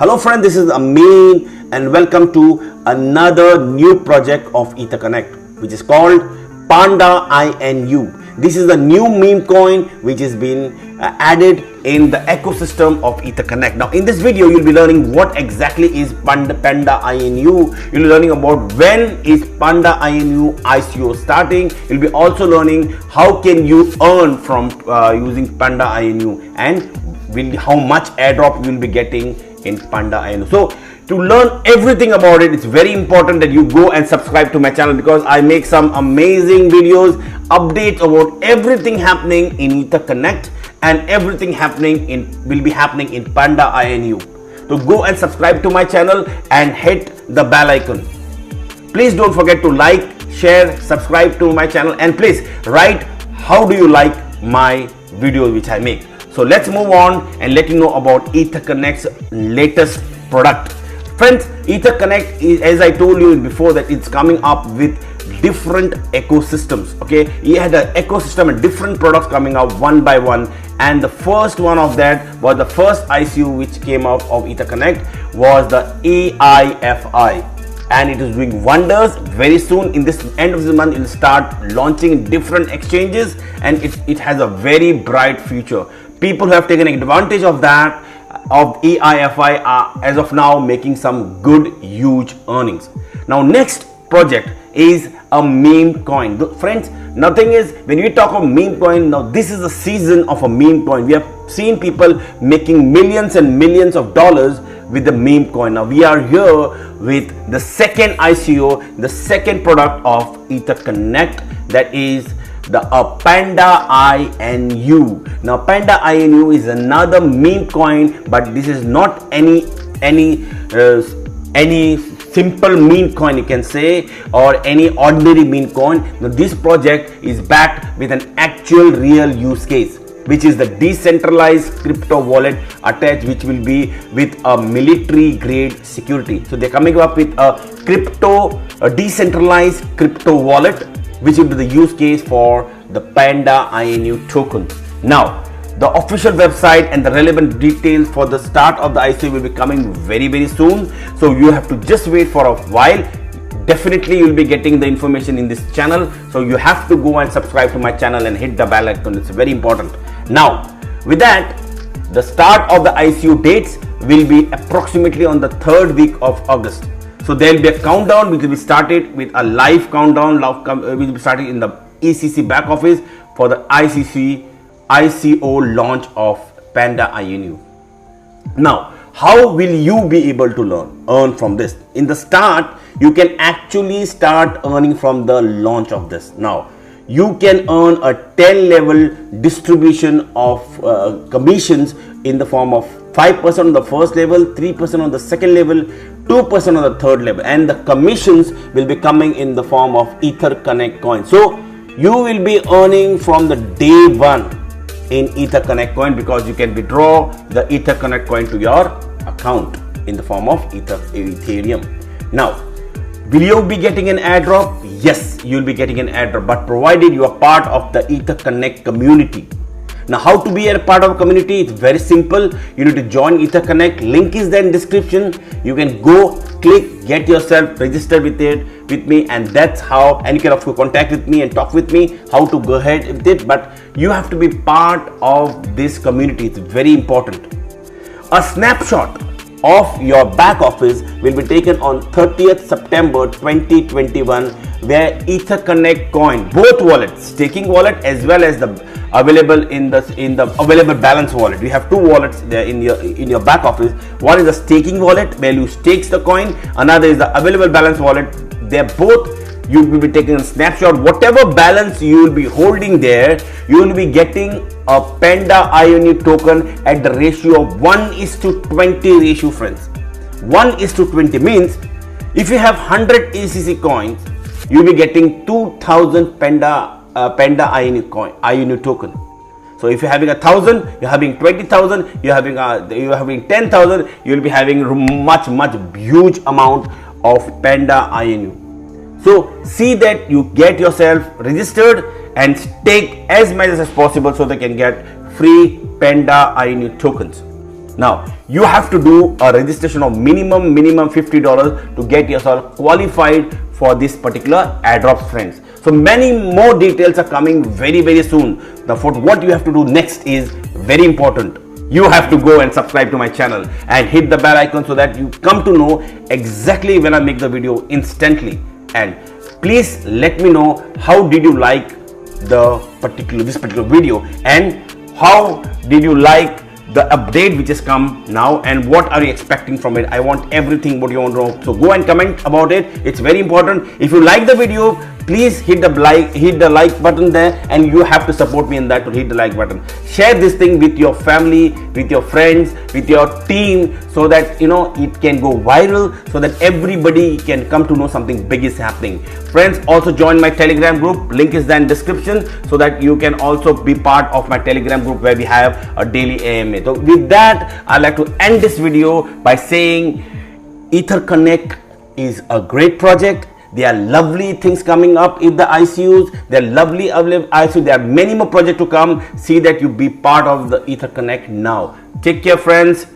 Hello friend, this is Amin and welcome to another new project of EtherConnect, which is called Panda INU. This is a new meme coin which has been added in the ecosystem of EtherConnect. Now in this video you'll be learning what exactly is Panda INU. You'll be learning about when is Panda INU ICO starting. You'll be also learning how can you earn from using Panda INU and how much airdrop you will be getting in Panda INU. So to learn everything about it, it's very important that you go and subscribe to my channel because I make some amazing videos, updates about everything happening in EtherConnect and everything will be happening in Panda INU. So go and subscribe to my channel and hit the bell icon. Please don't forget to like, share, subscribe to my channel, and please write how do you like my videos which I make. So let's move on and let you know about EtherConnect's latest product. Friends, EtherConnect is, as I told you before, that it's coming up with different ecosystems. Okay, he had an ecosystem and different products coming out one by one, and the first one of that was the first ICO which came out of EtherConnect was the AIFI, and it is doing wonders. Very soon, in this end of the month, it will start launching different exchanges, and it has a very bright future. People who have taken advantage of that of AIFI are as of now making some good huge earnings. Now next project is a meme coin. Friends, nothing is, when we talk of meme coin, now this is the season of a meme coin. We have seen people making millions and millions of dollars with the meme coin. Now we are here with the second ICO, the second product of EtherConnect, that is the Panda INU. Now Panda INU is another meme coin, but this is not any simple meme coin you can say, or any ordinary meme coin. Now this project is backed with an actual real use case, which is the decentralized crypto wallet attached, which will be with a military grade security. So they're coming up with a decentralized crypto wallet, which will be the use case for the Panda INU token. Now, the official website and the relevant details for the start of the ICO will be coming very soon. So you have to just wait for a while. Definitely you will be getting the information in this channel. So you have to go and subscribe to my channel and hit the bell icon. It's very important. Now, with that, the start of the ICO dates will be approximately on the 3rd week of August. So there will be a countdown which will be started with a live countdown, which will be started in the ECC back office for the ICO launch of Panda INU. Now, how will you be able to earn from this? In the start, you can actually start earning from the launch of this. Now, you can earn a 10-level distribution of commissions in the form of 5% on the first level, 3% on the second level, 2% on the third level, and the commissions will be coming in the form of EtherConnect coin. So you will be earning from the day one in EtherConnect coin because you can withdraw the EtherConnect coin to your account in the form of Ethereum. Now, will you be getting an airdrop? Yes, you will be getting an airdrop, but provided you are part of the EtherConnect community. Now, how to be a part of a community? It's very simple. You need to join EtherConnect. Link is there in description. You can go, click, get yourself registered with me, and that's how. And you can of course contact with me and talk with me how to go ahead with it. But you have to be part of this community. It's very important. A snapshot of your back office will be taken on 30th September 2021, where EtherConnect coin, both wallets, staking wallet as well as the available in the available balance wallet. We have two wallets there in your back office. One is the staking wallet where you stakes the coin. Another is the available balance wallet. They're both, you will be taking a snapshot. Whatever balance you will be holding there, you will be getting a Panda INU token at the ratio of 1:20 ratio, friends. 1:20 means if you have 100 ECC coins, you'll be getting 2000 Panda INU token. So if you're having 1,000, you're having 20,000, you're having 10,000, you'll be having much huge amount of Panda INU. So see that you get yourself registered and stake as much as possible so they can get free Panda INU tokens. Now you have to do a registration of minimum $50 to get yourself qualified for this particular airdrop, friends. So many more details are coming very soon. Therefore, what you have to do next is very important. You have to go and subscribe to my channel and hit the bell icon so that you come to know exactly when I make the video instantly. And please let me know how did you like this particular video, and how did you like the update which has come now, and what are you expecting from it. I want everything what you want to know. So go and comment about it. It's very important. If you like the video, please hit the like button there, and you have to support me in that to hit the like button. Share this thing with your family, with your friends, with your team, so that it can go viral, so that everybody can come to know something big is happening. Friends, also join my Telegram group. Link is there in description, so that you can also be part of my Telegram group where we have a daily AMA. So with that, I'd like to end this video by saying EtherConnect is a great project. There are lovely things coming up in the ICUs. There are lovely ICUs. There are many more projects to come. See that you be part of the EtherConnect now. Take care, friends.